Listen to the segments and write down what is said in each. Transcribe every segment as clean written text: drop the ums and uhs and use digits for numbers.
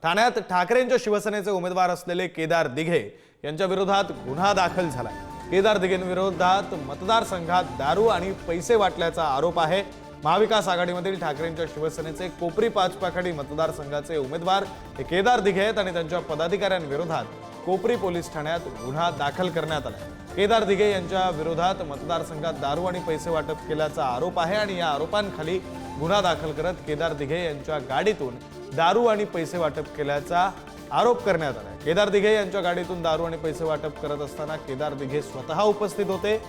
ठाण्यात ठाकरेंच्या शिवसेनेचे उमेदवार असलेले केदार दिघे यांच्या विरोधात गुन्हा दाखल झाला। केदार दिघेंविरोधात मतदारसंघात दारू आणि पैसे वाटल्याचा आरोप आहे। महाविकास आघाडीमधील ठाकरेंच्या शिवसेनेचे कोपरी पाचपाखडी मतदारसंघाचे उमेदवार हे केदार दिघे आहेत आणि त्यांच्या पदाधिकाऱ्यांविरोधात कोपरी पोलीस ठाण्यात गुन्हा दाखल करण्यात आला। केदार दिघे यांच्या विरोधात मतदारसंघात दारू आणि पैसे वाटप केल्याचा आरोप आहे आणि या आरोपांखाली गुन्हा दाखल करत केदार दिघे यांच्या गाडीतून दारू आणि पैसे वाटप केल्याचा आरोप करण्यात आला। केदार दिघे यांच्या गाडीतून दारू आणि पैसे वाटप करत असताना केदार दिघे स्वतः उपस्थित होते।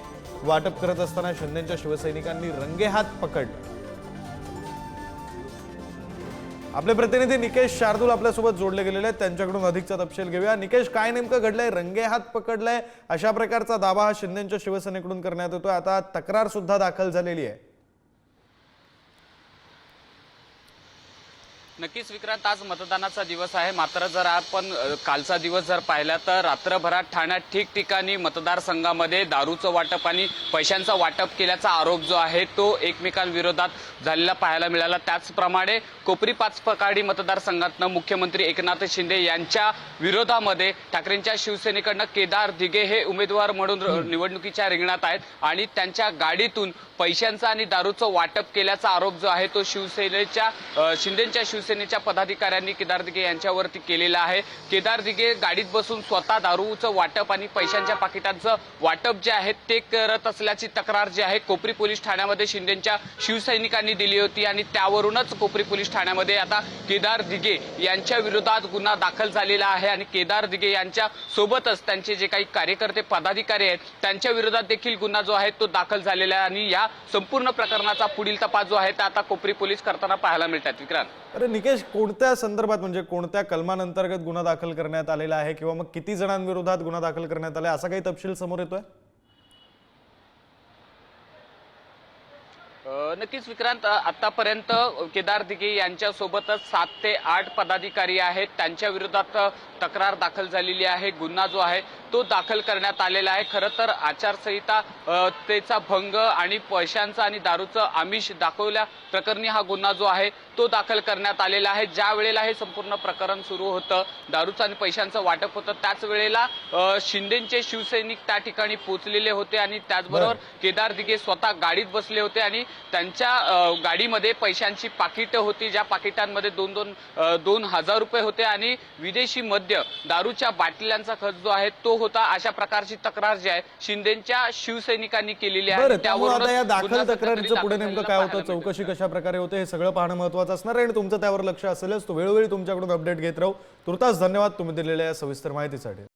वाटप करत असताना शिंदेच्या शिवसैनिकांनी रंगेहात पकडले। आपले प्रतिनिधी निकेश शार्दूल आपल्यासोबत जोडले गेलेले आहेत, त्यांच्याकडून अधिकचा तपशील घेऊया। निकेश, काय नेमकं घडलंय? रंगेहात पकडलंय अशा प्रकारचा दावा हा शिंदेच्या शिवसेनेकडून करण्यात येतोय। आता तक्रार सुद्धा दाखल झालेली आहे। नक्कीच विक्रांत, आज मतदानाचा दिवस आहे, मात्र जर आपण कालचा दिवस जर पाहिला तर रात्रभरात ठाण्यात ठिकठिकाणी मतदारसंघामध्ये दारूचं वाटप आणि पैशांचं वाटप केल्याचा आरोप जो आहे तो एकमेकांविरोधात झालेला पाहायला मिळाला। त्याचप्रमाणे कोपरी पाचपकाडी मतदारसंघातनं मुख्यमंत्री एकनाथ शिंदे यांच्या विरोधामध्ये ठाकरेंच्या शिवसेनेकडनं केदार दिघे हे उमेदवार म्हणून निवडणुकीच्या रिंगणात आहेत आणि त्यांच्या गाडीतून पैशांचं आणि दारूचं वाटप केल्याचा आरोप जो आहे तो शिंदेच्या शिवसेनेच्या पदाधिकाऱ्यांनी केदार दिघे यांच्यावरती केलेला आहे। केदार दिघे गाडीत बसून स्वतः दारूचं वाटप आणि पैशांच्या पाकिटांचं वाटप जे आहे ते करत असल्याची तक्रार जी आहे कोपरी पोलीस ठाण्यामध्ये शिंदेच्या शिवसैनिकांनी दिली होती आणि त्यावरूनच कोपरी पोलीस ठाण्यामध्ये आता केदार दिघे यांच्या विरोधात गुन्हा दाखल झालेला आहे आणि केदार दिघे यांच्या सोबतच त्यांचे जे काही कार्यकर्ते पदाधिकारी आहेत त्यांच्या विरोधात देखील गुन्हा जो आहे तो दाखल झालेला आहे आणि या संपूर्ण प्रकरणाचा पुढील तपास जो आहे तो आता कोपरी पोलीस करताना पाहायला मिळतात। विक्रांत, अरे निकेश, कोणत्या संदर्भात म्हणजे कोणत्या कलमांतर्गत गुन्हा दाखल करण्यात आलेला आहे किंवा मग किती जणांविरोधात गुन्हा दाखल करण्यात आला असा काही तपशील समोर येतोय? नक्कीच विक्रांत, आतापर्यंत केदार दिघे यांच्या सोबतच 7 ते 8 पदाधिकारी आहेत, त्यांच्या विरोधात तक्रार दाखल झालेली आहे। गुन्हा जो आहे तो दाखल करण्यात आलेला आहे। खरं तर आचारसंहिता तेचा भंग आणि पैशांचा आणि दारूचं आमिष दाखवल्या प्रकरणी हा गुन्हा जो आहे तो दाखल करण्यात आलेला आहे। ज्या वेळेला हे संपूर्ण प्रकरण सुरू होतं, दारूचं आणि पैशांचं वाटप होतं, त्याच वेळेला शिंदेचे शिवसैनिक त्या ठिकाणी पोहोचलेले होते आणि त्याचबरोबर केदार दिघे स्वतः गाडीत बसले होते आणि त्यांच्या गाडीमध्ये पैशांची पाकिटं होती, ज्या पाकिटांमध्ये 2,000 रुपये होते आणि विदेशी मद्य दारूच्या बाटल्यांचा खर्च जो आहे तो होता। अशा प्रकारची तक्रार जी आहे शिंदेच्या शिवसैनिकांनी केलेली आहे। त्यामुळे या दाखल तक्रारीचं पुढे नेमकं काय होतं, चौकशी कशा प्रकारे होते हे सगळं पाहणं महत्त्वाचं असणार आहे आणि तुमचं त्यावर लक्ष असेलच। तो वेळोवेळी तुमच्याकडून अपडेट घेत राहू। तुर्तास धन्यवाद तुम्ही दिलेल्या सविस्तर माहितीसाठी।